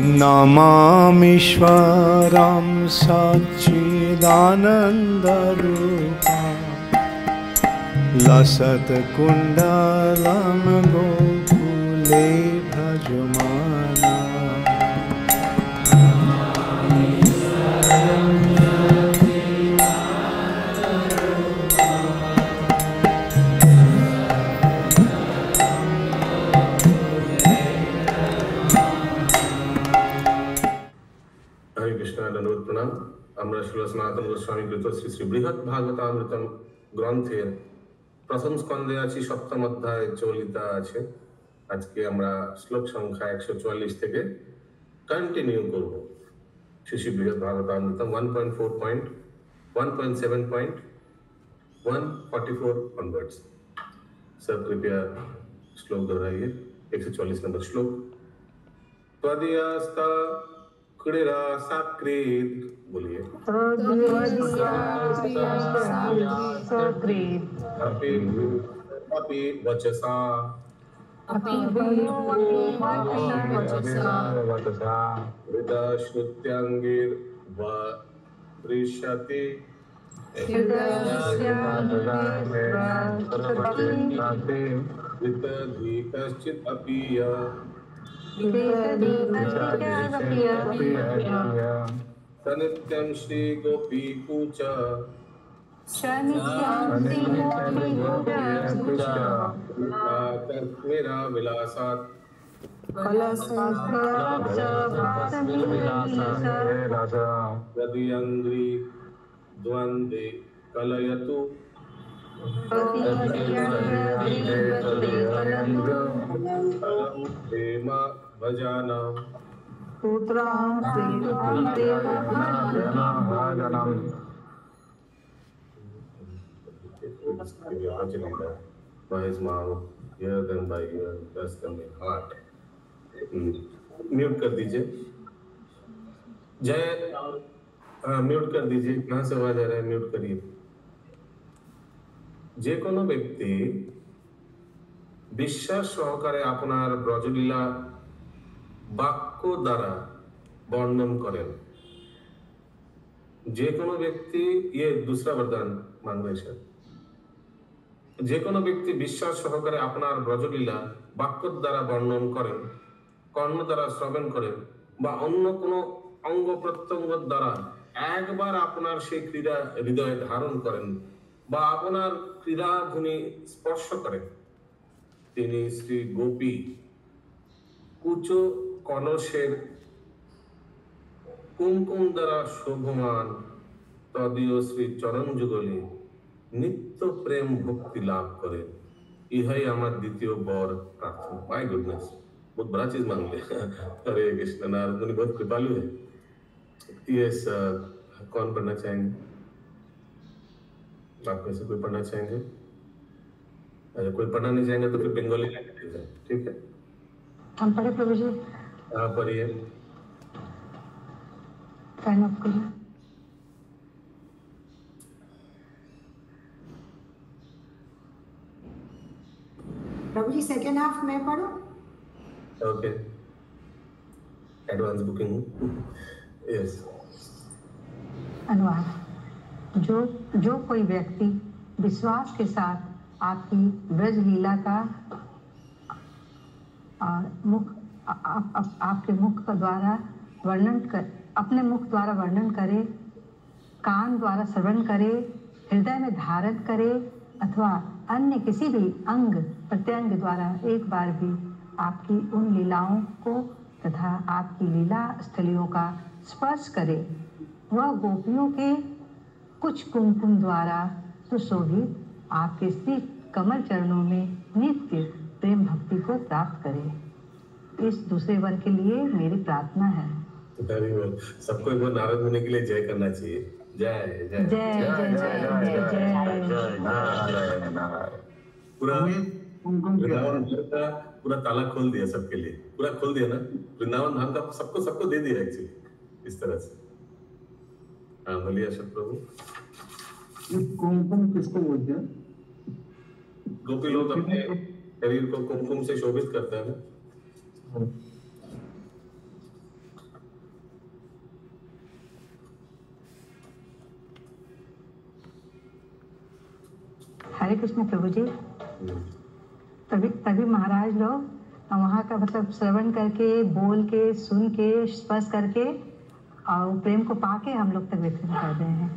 नमामीश्वरं सच्चिदानन्दरूपं लसत्कुण्डलं गोकुले भजमाना। हरे कृष्ण दंडवत प्रणाम। আমরা শ্রীল সনাতন গোস্বামী কৃত শ্রী শ্রী বৃহৎ ভাগবতামৃতম গ্রন্থের প্রথম স্কন্ধে আছি, সপ্তম অধ্যায় চলিতা আছে। আজকে আমরা শ্লোক সংখ্যা 144 থেকে কন্টিনিউ করব। श्री श्री बृहद भागवतामृतम 1.4.1.7.144 ऑनवर्ड्स। सब कृपया श्लोक दोहराइए। 144 नंबर श्लोक। त्वदीयस्ता क्रीड़ा साकृत, बोलिए। अपि वचसा हृदश्रुत्यांगिर वृषति वितधि कश्चित् अपि सनित्यं श्री गोपी पूच मेरा विलासात् यदि द्वंद्वे कलयतु प्रेम भजानां by his mouth, here then by ear, thus then by heart. Mute कर दीजिए। जय म्यूट कर दीजिए। कहाँ से आवाज आ रहा है? म्यूट करिए। যে কোনো ব্যক্তি বিশ্বাস সহকারে আপনার ব্রজলীলা বাক্য দ্বারা বর্ণন করেন। যে কোনো ব্যক্তি, ये दूसरा वरदान मांग रहे हैं। যে কোনো ব্যক্তি বিশ্বাস সহকারে আপনার ব্রজলীলা বাক্য দ্বারা বর্ণন করেন, কর্ণ দ্বারা শ্রবণ করেন বা অন্য কোনো অঙ্গ প্রত্যঙ্গ দ্বারা একবার আপনার সেই ক্রীড়া হৃদয়ে ধারণ করেন বা আপনার ক্রীড়া ভূমি স্পর্শ করেন, তিনি শ্রী গোপী কুচ কলসের কুমকুম দ্বারা শোভমান তদীয় শ্রী চরণ যুগলে নিত্য প্রেম ভক্তি লাভ করেন। ইহাই আমার দ্বিতীয় বর প্রার্থনা। माय गुडनेस, बहुत बड़ा चीज मांग लिया। हरे कृष्ण। नारद मुनि बहुत कृपालु है। यस, कौन पढ़ना चाहेंगे? आप में से कोई पढ़ना चाहेंगे? अगर कोई पढ़ना नहीं चाहेंगे तो फिर बंगाली लैंग्वेज है, ठीक है? हम पढ़े प्रभु जी। आप पढ़िए। फैन ऑफ करिए। प्रभु जी सेकेंड हाफ मैं पढ़ूं? Okay, advance booking. यस। अनुवाद। जो कोई व्यक्ति विश्वास के साथ आपकी ब्रज लीला का आपके मुख द्वारा वर्णन कर, अपने मुख द्वारा वर्णन करे, कान द्वारा श्रवण करे, हृदय में धारण करे अथवा अन्य किसी भी अंग प्रत्यंग द्वारा एक बार भी आपकी उन लीलाओं को तथा आपकी लीला स्थलियों का स्पर्श करे, वह गोपियों के कुछ कुमकुम द्वारा सुशोभित आपके श्री कमल चरणों में नित्य प्रेम भक्ति को प्राप्त करे। इस दूसरे वर के लिए मेरी प्रार्थना है। सबको एक बार नारद मुनि के लिए जय करना चाहिए। जय जय जय पूरा ताला खोल दिया सबके लिए, पूरा खोल दिया ना वृंदावन धाम का। सबको दे दिया एक्चुअली इस तरह से। हाँ बोलिए अशोक प्रभु। कुमकुम किसको बोलते हैं? गोपी लोग अपने शरीर को कुमकुम से शोभित करते हैं। हरे कृष्ण प्रभु जी। तभी तभी महाराज लोग वहाँ का मतलब श्रवण करके, बोल के, सुन के, स्पर्श करके और प्रेम को पाके हम लोग तक वितरण कर रहे हैं।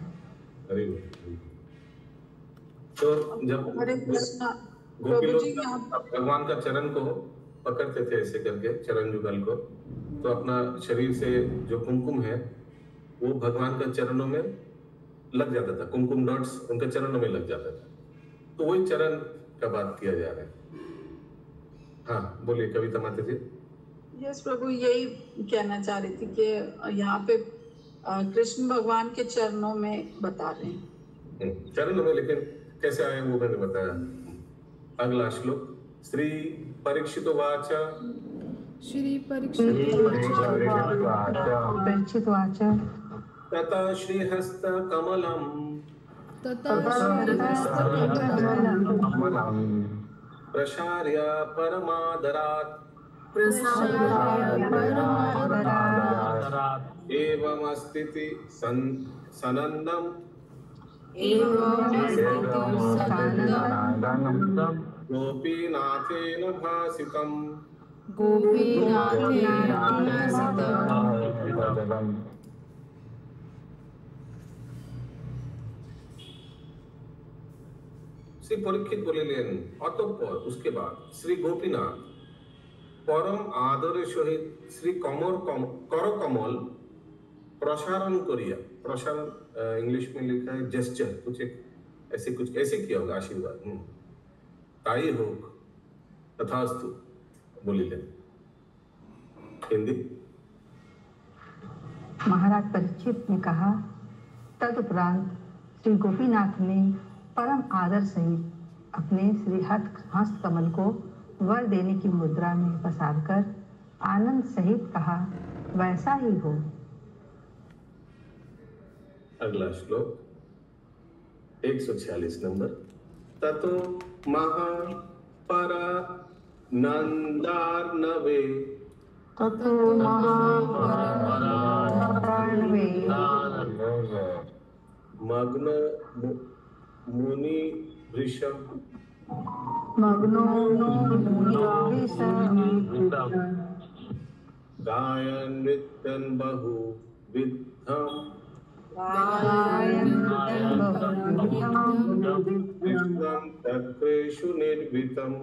अरे तो जब हरे कृष्णा गोपी प्रभु लोग जी, आप भगवान का चरण को पकड़ते थे ऐसे करके, चरण युगल को, तो अपना शरीर से जो कुमकुम है वो भगवान के चरणों में लग जाता था, कुमकुम डॉट्स उनके चरणों में लग जाता था। तो वही चरण का बात किया जा रहा है। हाँ बोलिए कविता माता जी। यस प्रभु, यही कहना चाह रही थी कि यहाँ पे कृष्ण भगवान के चरणों में बता रहे हैं। चरणों में, लेकिन कैसे आए वो मैंने बताया। अगला श्लोक, श्री परीक्षित वाच श्री परीक्षित वाच तथा श्रीहस्त कमलम प्रसार्य परमादरात् एवमस्तिति सनन्दम गोपीनाथेन भासितम्। श्री परीक्षित বলিলেন, অতঃপর उसके बाद श्री गोपीनाथ परम आदर सहित श्री कर कमल प्रसारण करिया, प्रसारण इंग्लिश में लिखा है जेस्चर, कुछ ऐसे किया होगा, आशीर्वाद। ताई होक तथास्तु बोलिलेन। हिंदी। महाराज परीक्षित ने कहा, तदुपरांत श्री गोपीनाथ ने परम आदर सहित अपने श्री हस्त कमल को वर देने की मुद्रा में पसारकर आनंद सहित कहा, वैसा ही हो। अगला श्लोक 146 नंबर। ततो महापरा नंदार्णवे मग्नो मुनि वृषभ गायन नृत्यन बहु विद्धम तत्रेषु निर्वितम।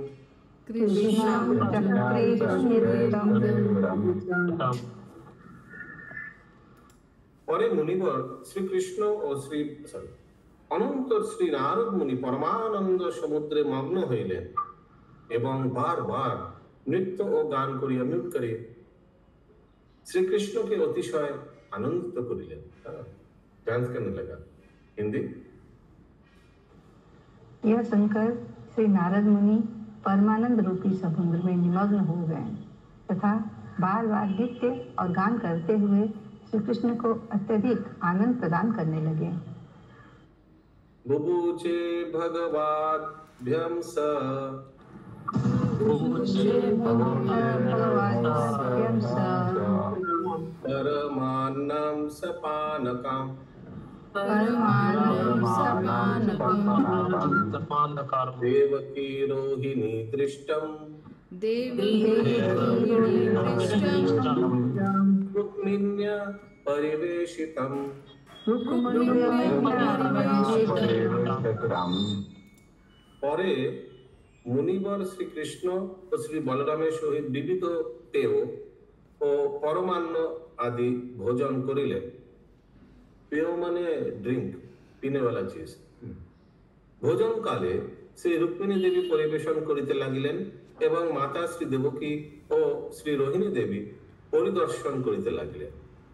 পরে মুনিবর শ্রীকৃষ্ণ ও অনন্ত শ্রী নারদ মুনি পরমানন্দ সমুদ্রে মগ্ন হইলেন এবং বারবার নৃত্য ও গান করিয়া মৃত করে শ্রীকৃষ্ণকে অতিশয় आनंदित करिलेन। डांस करने लगा। हिंदी। यह सुनकर श्री नारद मुनि परमानंद रूपी समुद्र में निमग्न हो गए तथा बार बार नृत्य और गान करते हुए श्री कृष्ण को अत्यधिक आनंद प्रदान करने लगे। बुभुचे भगवाभ्यं स परमान्नं सपानकम् देवकी रोहिणी दृष्टं रुक्मिण्या परिवेशितम्। পরে মুনিবর শ্রীকৃষ্ণ ও শ্রী বলরামের সহিত বিবিধ পেয় ও পরমান্ন आदि भोजन करिलेन। पेय माने ड्रिंक, पीने वाला चीज। भोजन काले श्री रुक्मिणी देवी परिवेशन करिते लागिलेन एवं माता श्री देवकी और श्री रोहिणी देवी परिदर्शन करिते लागिलेन।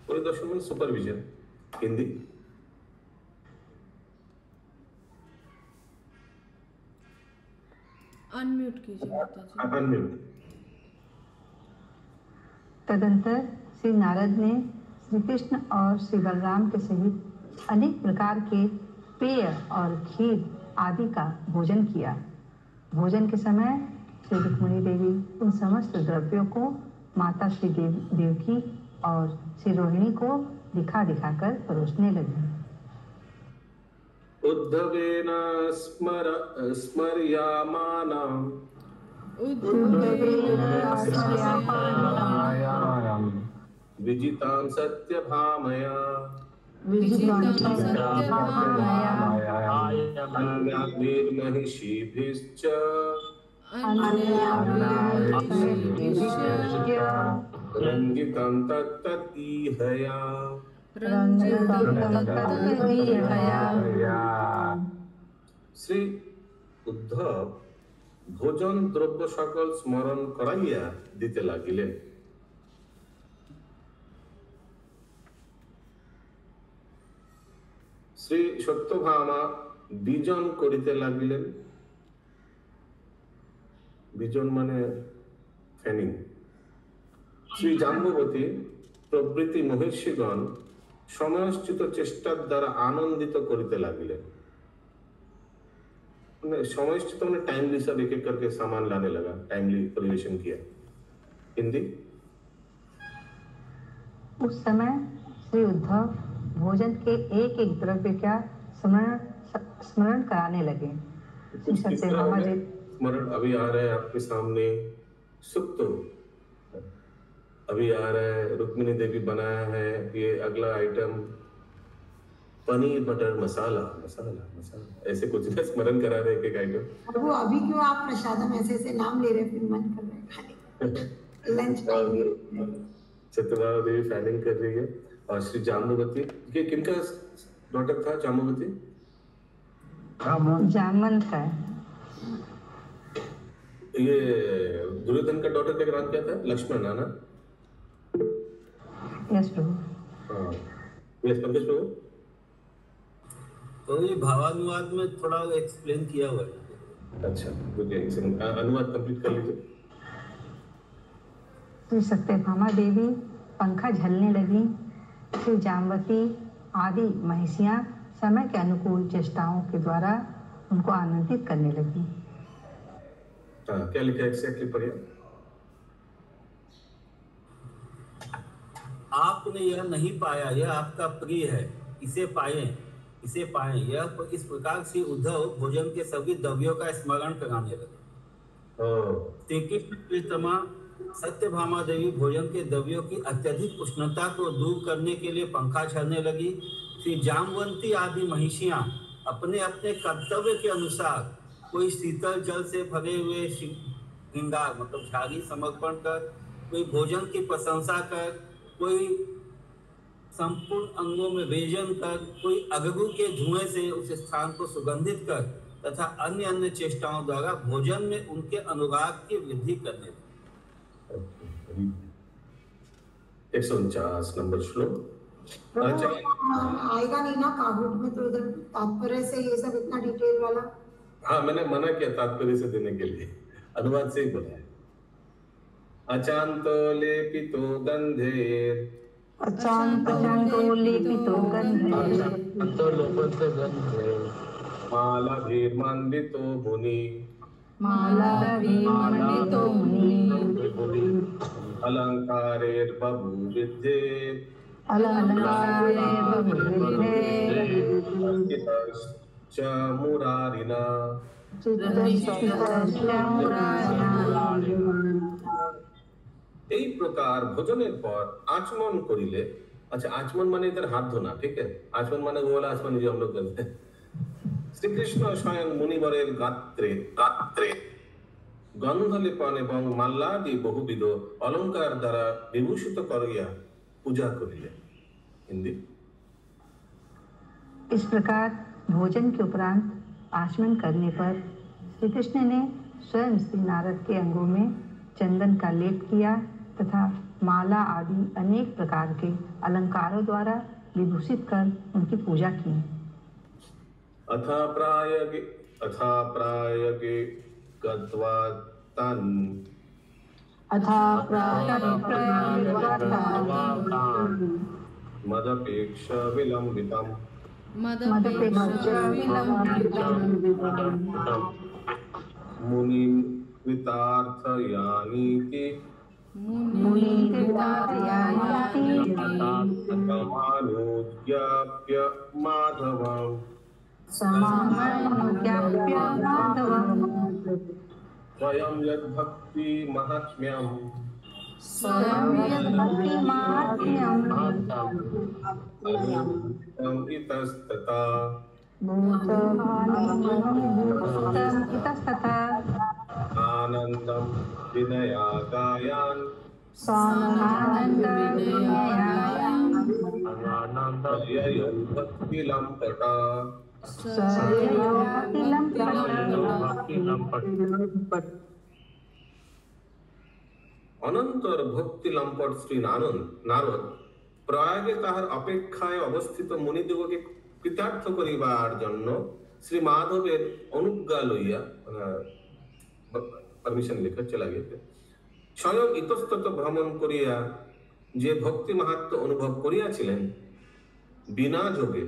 परिदर्शन माने सुपरविजन। हिंदी। अनम्यूट कीजिए माताजी। अनम्यूट। तदंतर श्री नारद ने श्री कृष्ण और श्री बलराम के सहित अनेक प्रकार के पेय और खीर आदि का भोजन किया। भोजन के समय श्री रुक्मिणी देवी उन समस्त द्रव्यों को माता श्री देवकी और श्री रोहिणी को दिखा दिखाकर परोसने लगी। उद्धवेन स्मर्यामानां विजितां सत्यभामया अन्याभिर्महिषीभिश्च रञ्जितं तत्तदीहया। শ্রী উদ্ধব ভোজন দ্রব্য সকল স্মরণ করাইয়া দিতে লাগিলেন। শ্রী সত্যভামা বিজন করিতে লাগিলেন। বিজন মানে ফ্যানিং। শ্রী জাম্ববতী প্রভৃতি মহিষীগণ সময়োচিত চেষ্টার দ্বারা आनंदित करिते লাগিলেন। समयोचित मैंने टाइमली सब एक एक करके सामान लाने लगा, टाइमली परिवेशन किया। हिंदी। उस समय श्री उद्धव भोजन के एक एक द्रव्य का स्मरण कराने लगे। स्मरण अभी आ रहा है आपके सामने, सुप्त अभी आ रहा है, रुक्मिणी देवी बनाया है ये अगला आइटम, पनीर बटर मसाला मसाला मसाला, ऐसे कुछ ना स्मरण करा रहे एक एक आइटम। प्रभु अभी क्यों आप प्रसादम ऐसे ऐसे नाम ले रहे, फिर मन कर रहे खाने लंच टाइम। सत्यभामा देवी फैनिंग कर रही है। और श्री जाम्बवती, ये किनका डॉटर था? जाम्बवती जामन का। ये दुर्योधन का डॉटर का नाम क्या था? लक्ष्मण ना? यस प्रभु। हाँ, यस पंकज प्रभु। तो ये भावानुवाद में थोड़ा एक्सप्लेन किया हुआ है। अच्छा, अनुवाद कंप्लीट कर लीजिए। श्री सत्यभामा देवी पंखा झलने लगी। श्री जाम्बवती आदि महिषियां समय के अनुकूल चेष्टाओं के द्वारा उनको आनंदित करने लगी। क्या लिखा एक्जैक्टली पढ़िए। आपने यह नहीं पाया, यह आपका प्रिय है, इसे पाएं, इसे पाएं। यह इस प्रकार से उद्धव भोजन के सभी द्रव्यों का स्मरण कराने लगे। श्री कृष्ण प्रीतमा सत्यभामा देवी भोजन के द्रव्यों की अत्यधिक उष्णता को दूर करने के लिए पंखा झलने लगी। श्री जाम्बवती आदि महिषियां अपने अपने कर्तव्य के अनुसार कोई शीतल जल से भरे हुए श्रृंगार मतलब झाड़ी समर्पण कर, कोई भोजन की प्रशंसा कर, कोई संपूर्ण अंगों में व्यंजन कर, कोई अगरू के धुएं से उस स्थान को सुगंधित कर तथा अन्य अन्य चेष्टाओं द्वारा भोजन में उनके अनुराग की वृद्धि करने। 149 नंबर श्लोक। आएगा नहीं ना काबुट में, तो इधर तात्पर्य से ये सब इतना डिटेल वाला। हाँ, मैंने मना किया तात्पर्य से देने के लिए, अनुवाद से ही बोला है। अचांतो लेपितो गंधेर, अचांतो लेपितो गंधेर, मालाभिर्मण्डितो मुनि, मालाभिर्मण्डितो मुनि, अलंकारेर्बहुविधे, अलंकारेर्बहुविधे, च मुरारिना। এই প্রকার ভোজনের পর आचमन করিলে, अच्छा आचमन माने इधर हाथ धोना, ठीक है? आचमन माने वो वाला आचमन जो हम लोग करते हैं। श्री कृष्ण स्वयं मुनिवरेर गात्रे गंधलेपन एवं माल्यादि बहुविध अलंकार द्वारा विभूषित करिया पूजा करिले। हिंदी। इस प्रकार भोजन के उपरांत आचमन करने पर श्री कृष्ण ने स्वयं श्री नारद के अंगों में चंदन का लेप किया तथा माला आदि अनेक प्रकार के अलंकारों द्वारा विभूषित कर उनकी पूजा की। अथा प्रायगे गत्वा तन् मदपेक्ष विलंबितम् मुनिं वितार्थयानीति माधवम्। समामनुज्ञाप्य माधवम् स्वयं यद्भक्ति महात्म्यम् स्वयं यद्भक्तिमाहात्म्यम् इतस्तथा भूतम् इतस्ततः आनन्दं विनयागायान् स्वयं भक्तिलम्पटा অনন্তর ভক্তি লম্পট শ্রী নারদ প্রয়াগে তাহার অপেক্ষায় অবস্থিত মুনিদিগকে কৃতার্থ করিবার জন্য শ্রী মাধবের অনুজ্ঞা লইয়া পারমিশন লেখা চলা গেছে স্বয়ং ইতস্তত ভ্রমণ করিয়া যে ভক্তি মাহাত্ম্য অনুভব করিয়াছিলেন বিনা যোগে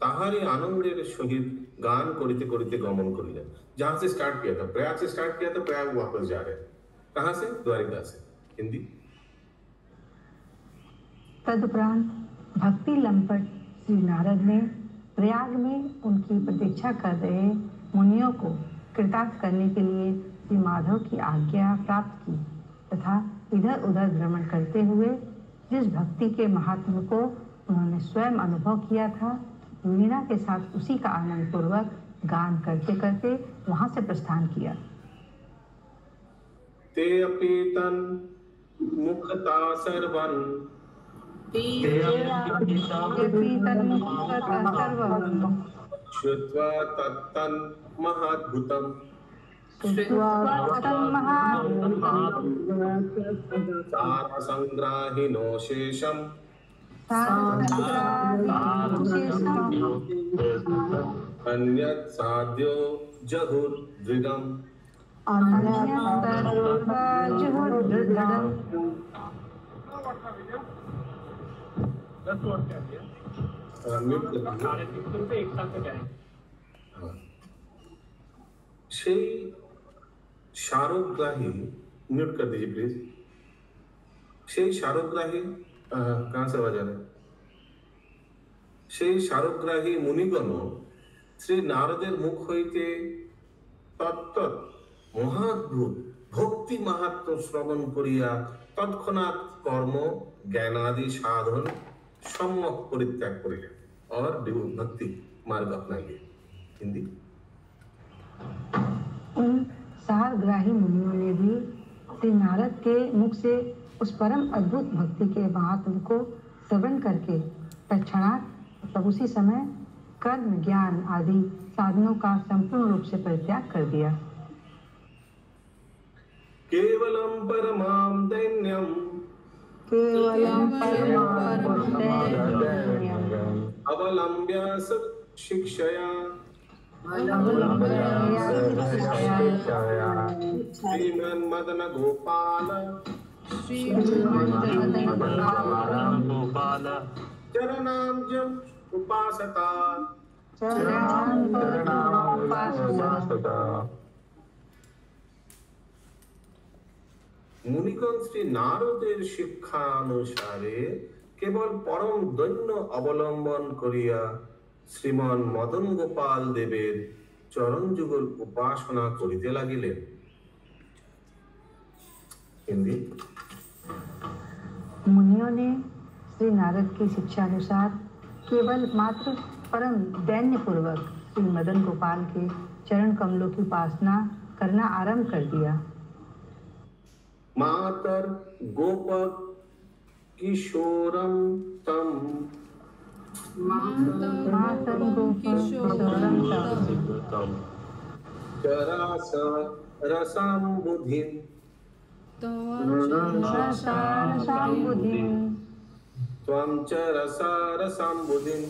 ताहारी आनंदेर सहित गान करिते करिते गमन करिलेन। जहाँ से स्टार्ट किया था प्रयाग से स्टार्ट किया था प्रयाग वापस जा रहे हैं। कहाँ से? द्वारिका से। हिंदी। तदुपरांत भक्ति लंपट श्री नारद ने प्रयाग में उनकी प्रतीक्षा कर रहे मुनियों को कृतार्थ करने के लिए श्री माधव की आज्ञा प्राप्त की तथा इधर उधर भ्रमण करते हुए जिस भक्ति के महात्म्य को उन्होंने स्वयं अनुभव किया था वीणा के साथ उसी का आनंद पूर्वक गान करते करते वहां से प्रस्थान किया। ते अपि तन मुखता सर्वन श्रुत्वा तत्तन महाद्भुतम सार संग्राहिनो शेषम अन्यत् साध्यो जहुर्दृढम् সেই স্মারকগ্রাহী म्यूट कर दीजिए प्लीज। সেই স্মারকগ্রাহী कहाँ से आवाज आ रहा है? সেই স্মারকগ্রাহী মুনিগণ শ্রী নারদের মুখ হইতে তত্তৎ মহাদ্ভুত ভক্তি মাহাত্ম্য শ্রবণ করিয়া তৎক্ষণাৎ কর্ম জ্ঞানাदि साधन सम्यक परित्याग करिलेन और भक्ति मार्ग अपनाइए। हिंदी। उन सारग्राही मुनियों ने भी श्री नारद के मुख से उस परम अद्भुत भक्ति के महात्म को श्रवण करके तत्क्षणात तब उसी समय कर्म ज्ञान आदि साधनों का संपूर्ण रूप से परित्याग कर दिया। केवलम परमाम दैन्यम अवलंब्य शिक्षया श्रीमन्मदन गोपाल चरणाम्बुजं उपासता मुनिगण श्री नारदेर शिक्षा अनुसारे केवल परम दैन्य अवलम्बन करिया श्रीमान मदन गोपाल देवेर चरण जुगल उपासना करिते लागिलेन। हिंदी। मुनियों ने श्री नारद की शिक्षा अनुसार केवल मात्र परम दैन्य पूर्वक श्री मदन गोपाल के चरण कमलों की उपासना करना आरंभ कर दिया। मातर गोपक किशोरम तम मातर गोपकिशोरम तम चरास रसाम्बुधिं त्वं च रसाम्बुधिं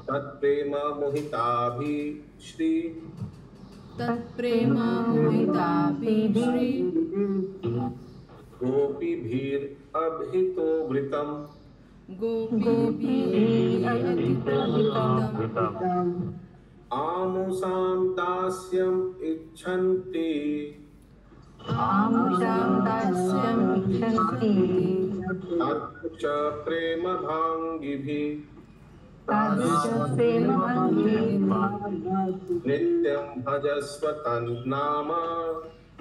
तत्प्रेम मोहिताभि श्री गोपीभिर अभितो वृतम आमुषां दास्यम् इच्छन्ति तादृश प्रेम भांगिभिः नित्यं भजस्व तन्नाम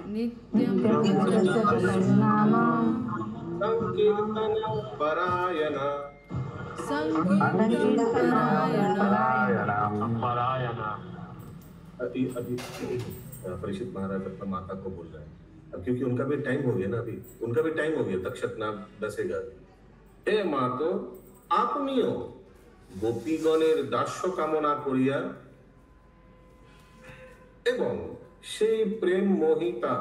नित्यं संकीर्तन परायण अभी परीक्षित महाराज अपना माता को बोल रहे हैं, अब क्योंकि उनका भी टाइम हो गया ना, अभी उनका भी टाइम हो गया, तक्षक नाम दसेगा। हे मातो आपनियो গোপীগণের দাস্য কামনা করিয়া এবং সেই প্রেম মোহিতা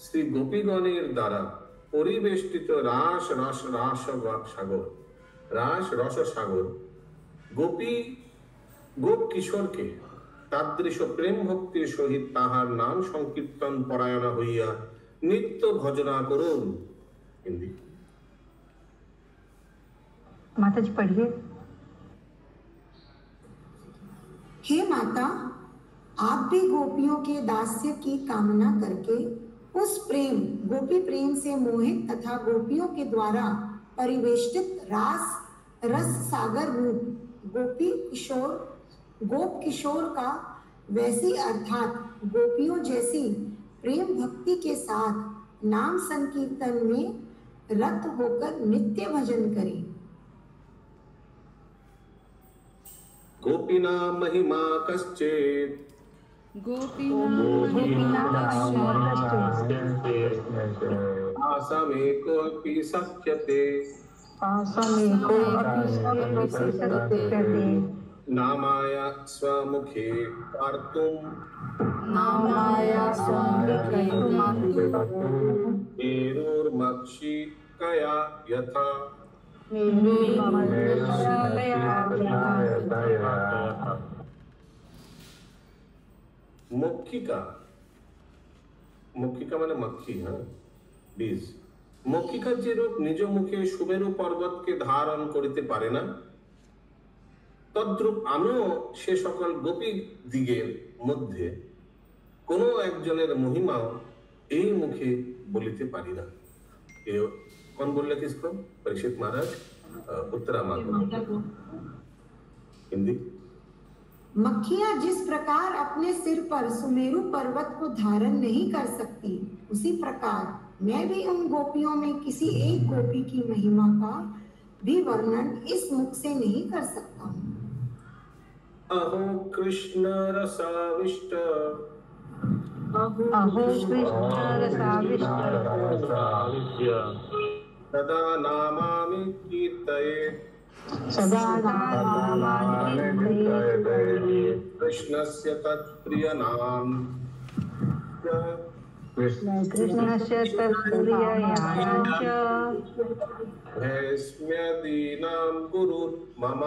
শ্রী গোপীগণের দ্বারা পরিবেষ্টিত রাস রস সাগর গোপ কিশোরকে তাদৃশ প্রেম ভক্তির সহিত তাহার নাম সংকীর্তন পরায়ণা হইয়া নিত্য ভজনা করুন। হিন্দি। माता जी पढ़िए। हे माता, आप भी गोपियों के दास्य की कामना करके उस प्रेम गोपी प्रेम से मोहित तथा गोपियों के द्वारा परिवेष्टित रस सागर रूप गोप किशोर का वैसी अर्थात गोपियों जैसी प्रेम भक्ति के साथ नाम संकीर्तन में रत होकर नित्य भजन करें। गोपीना महिमा कश्चित् आसामेकोऽपि शक्यते नामाय स्वमुखे कर्तुम् मेरुर्मक्षिकया यथा मक्षिका মানে মক্ষী, হ্যাঁ বীজ। মক্ষিকা যে রূপ নিজ মুখে সুমেরু পর্বতকে ধারণ করিতে পারে না, তদ্রূপ আমিও সে সকল গোপী দিগের মধ্যে কোন একজনের মহিমাও এই মুখে বলিতে পারি না। कौन बोल रहे किसको? परीक्षित महाराज। उत्तरा माता। हिंदी। मक्खियां जिस प्रकार अपने सिर पर सुमेरु पर्वत को धारण नहीं कर सकती, उसी प्रकार मैं भी उन गोपियों में किसी एक गोपी की महिमा का भी वर्णन इस मुख से नहीं कर सकता हूँ। अहो कृष्ण रसाविष्ट सदा नामामि कीर्तयेत् कृष्णस्य तत्प्रियनाम भैस्म्यदीनां गुरुर्मम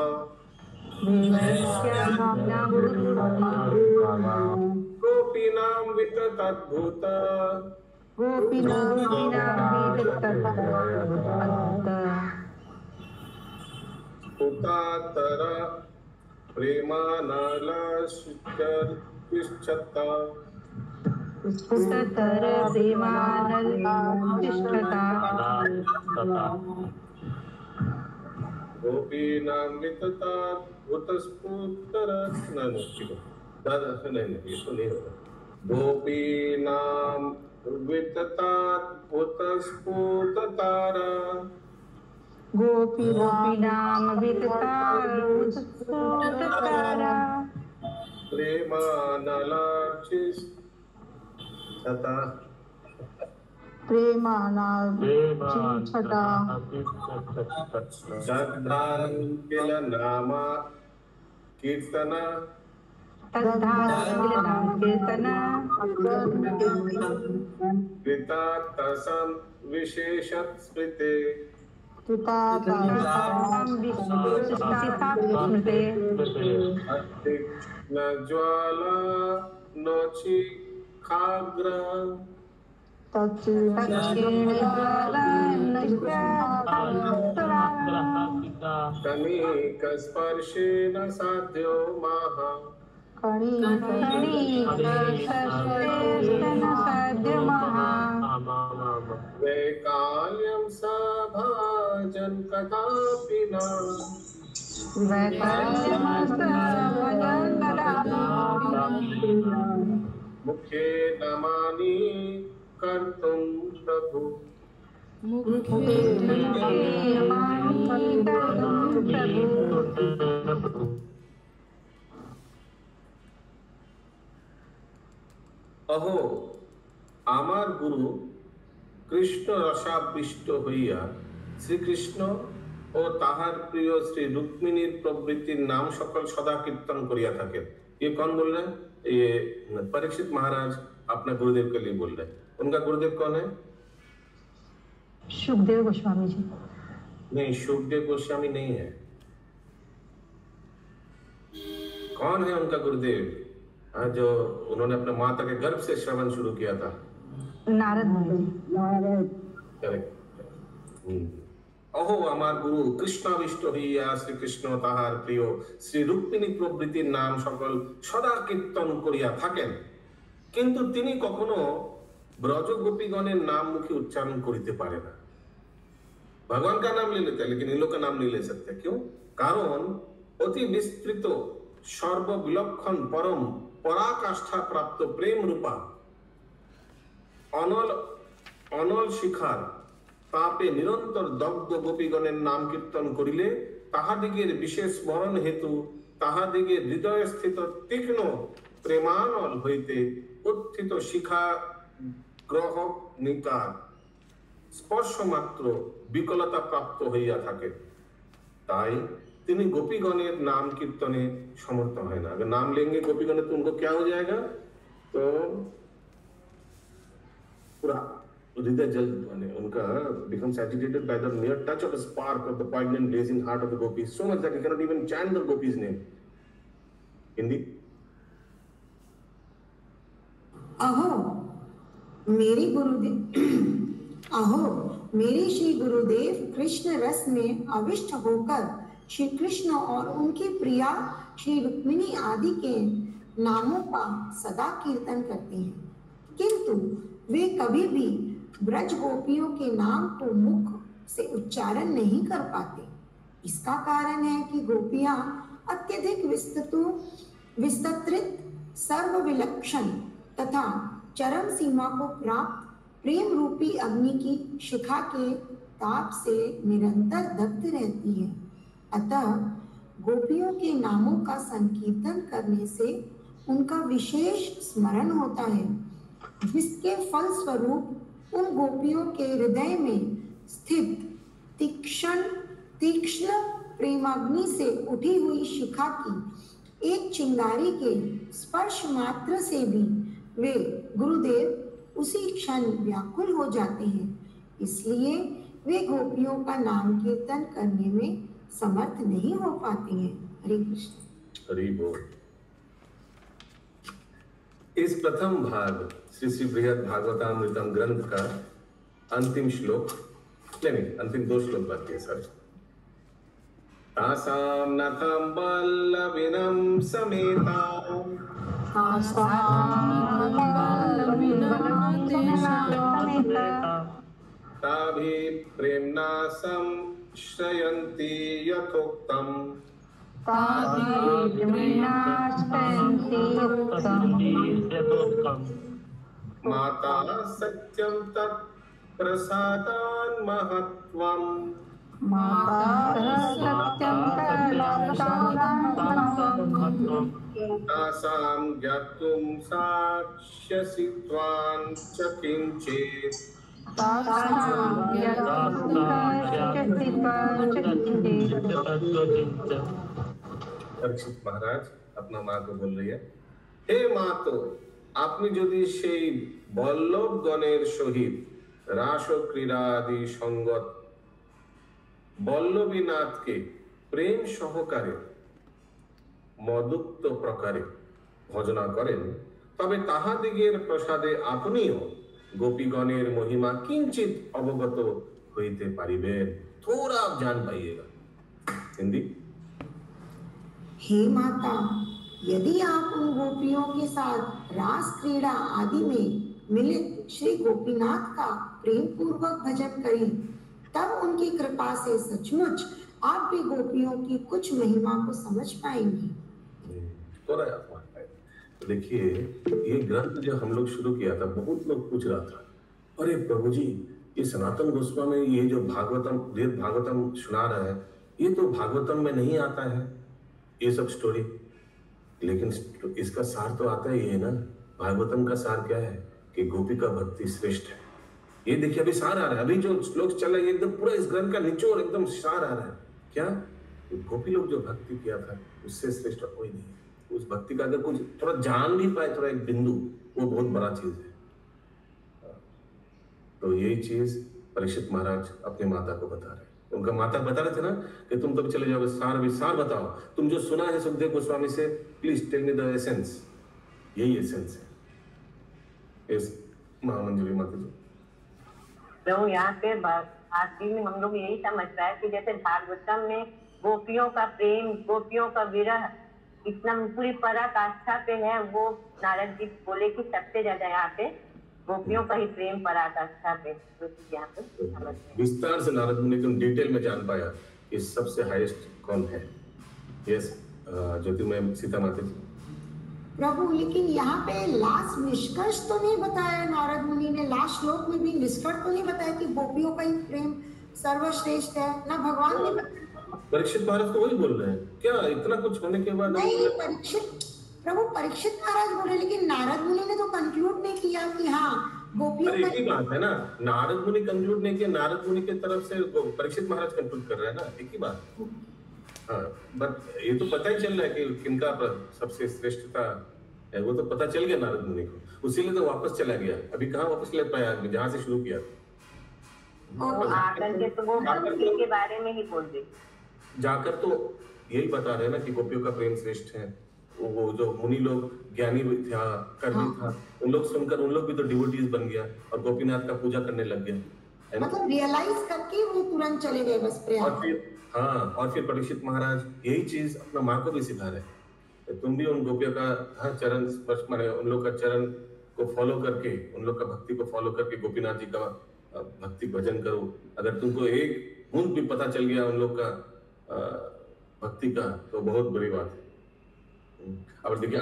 गोपीनां विततद्भूत उतातर प्रेमानलश्चता गोपीनां विततद्भूतस्फुटर गोपीनां विततद्भूतस्फुटतारा गोपीनाम विततारा प्रेमानलाचिष्ठता श्रद्धां किल नाम कीर्तन कृतार्थसं विशेषत स्मृते ज्वाला नोचि खाग्र कनिक स्पर्शेन साध्यो महा वैकाल्यं सभानः भजन कदापि न मुखे नमानि कर्तुं प्रभु अहो आमार गुरु कृष्ण रसाविष्ट हইয়া श्रीकृष्ण ও তাহার প্রিয় শ্রী রুক্মিণীর প্রভৃতির নাম সকল সদা কীর্তন করিয়া থাকেন। ये कौन बोल रहे हैं? ये परीक्षित महाराज अपने गुरुदेव के लिए बोल रहे हैं। उनका गुरुदेव कौन है? सुखदेव गोस्वामी जी। नहीं, सुखदेव गोस्वामी नहीं है। कौन है उनका गुरुदेव? जो उन्होंने अपने माता के गर्भ से श्रवण शुरू किया था। नारद मुनि। करेक्ट। अहो আমার গুরু কৃষ্ণাবিষ্ট হইয়া শ্রীকৃষ্ণ তাহার প্রিয় শ্রী রুক্মিণী প্রভৃতির নাম সকল সদা কীর্তন করিয়া থাকেন, কিন্তু তিনি কখনো ব্রজ গোপীগণের নাম মুখে উচ্চারণ করিতে পারে না। भगवान का नाम ले लेते हैं लेकिन इन लोग का नाम नहीं ले सकते। क्यों? कारण অতি বিস্তৃত সর্ববিলক্ষণ পরম পরাকাষ্ঠা প্রাপ্ত প্রেম রূপা অনল অনল শিখার তাপে নিরন্তর দগ্ধ গোপীগণের নাম কীর্তন করিলে তাহাদিগের বিশেষ স্মরণ হেতু তাহাদিগের হৃদয় স্থিত তীক্ষ্ণ প্রেমানল হইতে উত্থিত শিখা গ্রহ নিকার স্পর্শ মাত্র বিকলতা প্রাপ্ত হইয়া থাকে। তাই তিনি गोपीगणेर नाम कीर्तने समर्थ है ना। अगर नाम लेंगे गोपीगण तो उनको क्या हो जाएगा? तो पूरा हृदय जल उनका becomes agitated by the mere touch of a spark of the poignant blazing heart of the gopis, so much that he cannot even chant the gopis name. Hindi? अहो मेरे श्री गुरुदेव कृष्ण रस में अविष्ट होकर श्री कृष्ण और उनकी प्रिया श्री रुक्मिणी आदि के नामों का सदा कीर्तन करते हैं, किंतु वे कभी भी ब्रज गोपियों के नाम को मुख से उच्चारण नहीं कर पाते। इसका कारण है कि गोपियां अत्यधिक विस्तृत सर्वविलक्षण तथा चरम सीमा को प्राप्त प्रेम रूपी अग्नि की शिखा के ताप से निरंतर दग्ध रहती है। अतः गोपियों के नामों का संकीर्तन करने से उनका विशेष स्मरण होता है, जिसके फल स्वरूप उन गोपियों के हृदय में स्थित तीक्ष्ण प्रेमाग्नि से उठी हुई शिखा की एक चिंगारी के स्पर्श मात्र से भी वे गुरुदेव उसी क्षण व्याकुल हो जाते हैं। इसलिए वे गोपियों का नाम कीर्तन करने में समर्थ नहीं हो पाते हैं। हरे कृष्ण। हरि बोल। इस प्रथम भाग श्री श्री बृहद भागवतामृतम ग्रंथ का अंतिम श्लोक, नहीं अंतिम 2 श्लोक बाकी है सर। तासाम नथम बल्लविनम समेता ताभि प्रेम्णा संश्रयन्ति यथोक्तम् माता सत्यं तत् प्रसादान् महत्वम् तासां ज्ञातुं साक्ष्यसि त्वां च किञ्चित्। परीक्षित महाराज अपना माँ को बोल रही है, हे माँ, तो আপনি যদি সেই বল্লভগণের সহিত রাস ক্রীড়া আদি সঙ্গত বল্লভীনাথকে প্রেম সহকারে মদুক্ত প্রকারে ভজনা করেন, তবে তাহাদিগের প্রসাদে আপনিও গোপীগণের महिमा किंचित अवगत होते पारिबेन। थोड़ा आप जान पाइएगा। हिंदी। हे माता, यदि आप उन गोपियों के साथ रास क्रीड़ा आदि में मिलित श्री गोपीनाथ का प्रेम पूर्वक भजन करें, तब उनकी कृपा से सचमुच आप भी गोपियों की कुछ महिमा को समझ पाएंगे। तो देखिए, ये ग्रंथ जो हम लोग शुरू किया था, बहुत लोग पूछ रहा था, अरे प्रभु जी, ये सनातन गोस्वामी ये जो भागवतम वेद भागवतम सुना रहा है, ये तो भागवतम में नहीं आता है ये सब स्टोरी। लेकिन इसका सार तो आता ही है ना। भागवतम का सार क्या है कि गोपी का भक्ति श्रेष्ठ है। ये देखिए अभी सार आ रहा है, अभी जो श्लोक चल रहा है एकदम पूरा इस ग्रंथ का निचोड़ एकदम सार आ रहा है। क्या गोपी लोग जो भक्ति किया था उससे श्रेष्ठ कोई नहीं है। उस भक्ति का अगर कुछ थोड़ा जान भी पाए, थोड़ा एक बिंदु, वो बहुत बड़ा चीज है। तो यही चीज परीक्षित महाराज अपने माता को बता रहे। उनका माता बता रहे थे ना कि तुम तब चले जाओगे, सार बताओ, तुम जो सुना है सुखदेव गोस्वामी से, please tell me the essence. यही एसेंस है इस महामंजरी माता जी। तो यहाँ पे आखिर में हम लोग यही समझ पाए कि जैसे भागवतम में गोपियों का प्रेम, गोपियों का विरह इतना पूरी पराकाष्ठा पे है, वो नारद जी बोले कि सबसे ज्यादा यहाँ पे गोपियों का ही प्रेम पराकाष्ठा पे, तो यहाँ पे समझ विस्तार से नारद मुनि ने डिटेल में जान पाया कि सबसे हाईएस्ट कौन है। यस ज्योतिर्मय सीता माता जी। प्रभु, लेकिन यहाँ पे लास्ट निष्कर्ष तो नहीं बताया नारद मुनि ने, लास्ट श्लोक में भी निष्कर्ष तो नहीं बताया कि गोपियों का ही प्रेम सर्वश्रेष्ठ है ना, भगवान ने बताया। परीक्षित महाराज तो वही बोल रहे हैं क्या? इतना कुछ होने के बाद नहीं, परीक्षित महाराज बोले, लेकिन नारद मुनि ने तो कंक्लूड नहीं किया कि हाँ गोपियों का। एक ही बात है ना, नारद मुनि कंक्लूड नहीं किया, नारद मुनि की तरफ से परीक्षित महाराज कंक्लूड कर रहे हैं ना, एक ही बात। हाँ, बट ये तो पता ही चल रहा है कि किनका सबसे श्रेष्ठता है, वो तो पता चल गया नारद मुनि को, उसीलिए तो वापस चला गया। अभी कहाँ वापस ले पाया, जहाँ से शुरू किया आकर के, तो वो भक्ति के बारे में ही बोल दे। जाकर तो यही बता रहे हैं ना कि गोपियों का प्रेम श्रेष्ठ है। वो जो मुनि लोग, ज्ञानी भी था, कर्मी था, उन लोग सुनकर उन लोग भी तो डिवोटीज बन गया और गोपीनाथ का पूजा करने लग गया, है ना। मतलब रियलाइज करके वो तुरंत चले गए बस प्रयाग। और फिर परीक्षित महाराज यही चीज अपना माँ को भी सिखा रहे हैं। तुम भी उन गोपियों का हर चरण स्पर्श, माने उन लोग का चरण को फॉलो करके, उन लोग का भक्ति को फॉलो करके गोपीनाथ जी का भक्ति भजन करो। अगर तुमको एक बूंद भी पता चल गया उन लोग का भक्ति का, तो बहुत बड़ी बात है। अब देखिए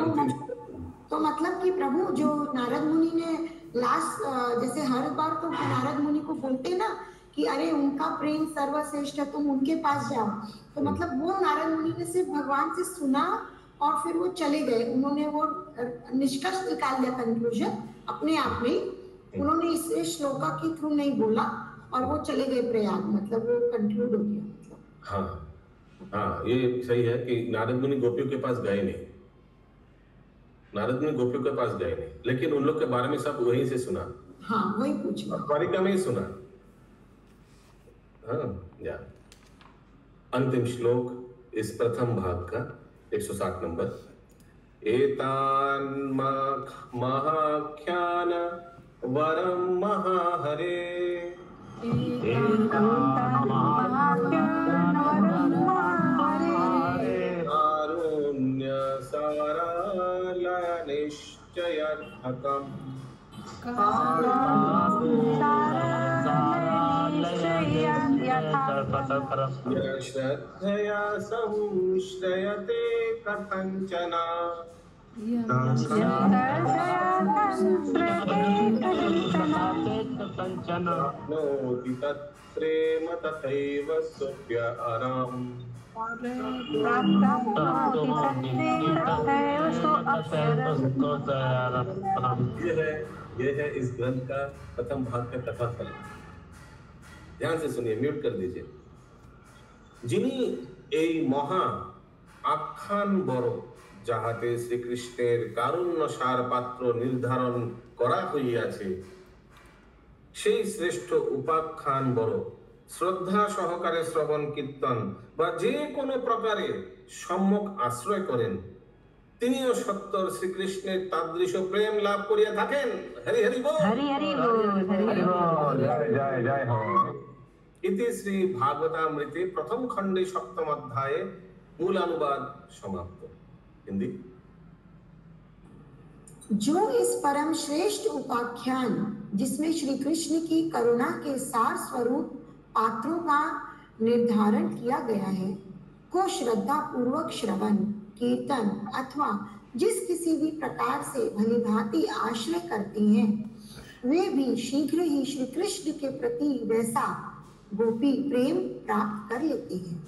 तो मतलब कि प्रभु जो नारद मुनि ने लास्ट, जैसे हर बार तो नारद मुनि को बोलते ना कि अरे उनका प्रेम सर्वश्रेष्ठ है, तुम उनके पास जाओ, तो मतलब वो नारद मुनि ने सिर्फ भगवान से सुना और फिर वो चले गए। उन्होंने वो निष्कर्ष निकाल लिया, कंक्लूजन अपने आप में, उन्होंने इस श्लोका के थ्रू नहीं बोला और वो चले गए प्रयाग, मतलब वो कंक्लूड हो गया। मतलब हाँ, ये सही है कि नारद मुनि गोपियों के पास गए नहीं, नारद मुनि गोपियों के पास गए नहीं, लेकिन उन लोग के बारे में सब वहीं से सुना। हाँ, वही पूछा, द्वारिका में ही सुना। हाँ, या अंतिम श्लोक इस प्रथम भाग का 160 नंबर। एतान महाख्यान वरम महाहरे कारुण्य सारालय निश्चयार्थकम् श्रद्धया संश्रयते कथंचन नोति तत्प्रेम तथैव सुव्यअरम्। यह है इस ग्रंथ का प्रथम भाग का कथाफल। ध्यान से सुनिए, म्यूट कर दीजिए। যিনি এই মহা আখ্যান বড় যাহাতে শ্রীকৃষ্ণের কারুণ্য সার পাত্র নির্ধারণ করা হইয়াছে, সেই শ্রেষ্ঠ উপাখ্যান বড় শ্রদ্ধা সহকারে শ্রবণ কীর্তন বা যে কোনো প্রকারে সম্যক আশ্রয় করেন, তিনিও সত্তর শ্রীকৃষ্ণের তাদৃশ প্রেম লাভ করিয়া থাকেন। হরি হরি বল, हरि हरि बोल, हरि हरि बोल। जय जय हो। इति श्री भागवतामृते प्रथम खंडे सप्तम अध्याय मूल अनुवाद समाप्त। हिंदी। जो इस परम श्रेष्ठ उपाख्यान जिसमें श्री कृष्ण की करुणा के सार स्वरूप पात्रों का निर्धारण किया गया है, को श्रद्धा पूर्वक श्रवण, कीर्तन अथवा जिस किसी भी प्रकार से भलीभांति आश्रय करते हैं, वे भी शीघ्र ही श्री कृष्ण के प्रति वैसा गोपी प्रेम प्राप्त कर लेते हैं।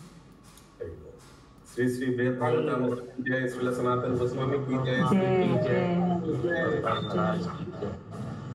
श्री श्री वेद भागवतम जय, श्री सनातन गोस्वामी की जय, जय जय। जय।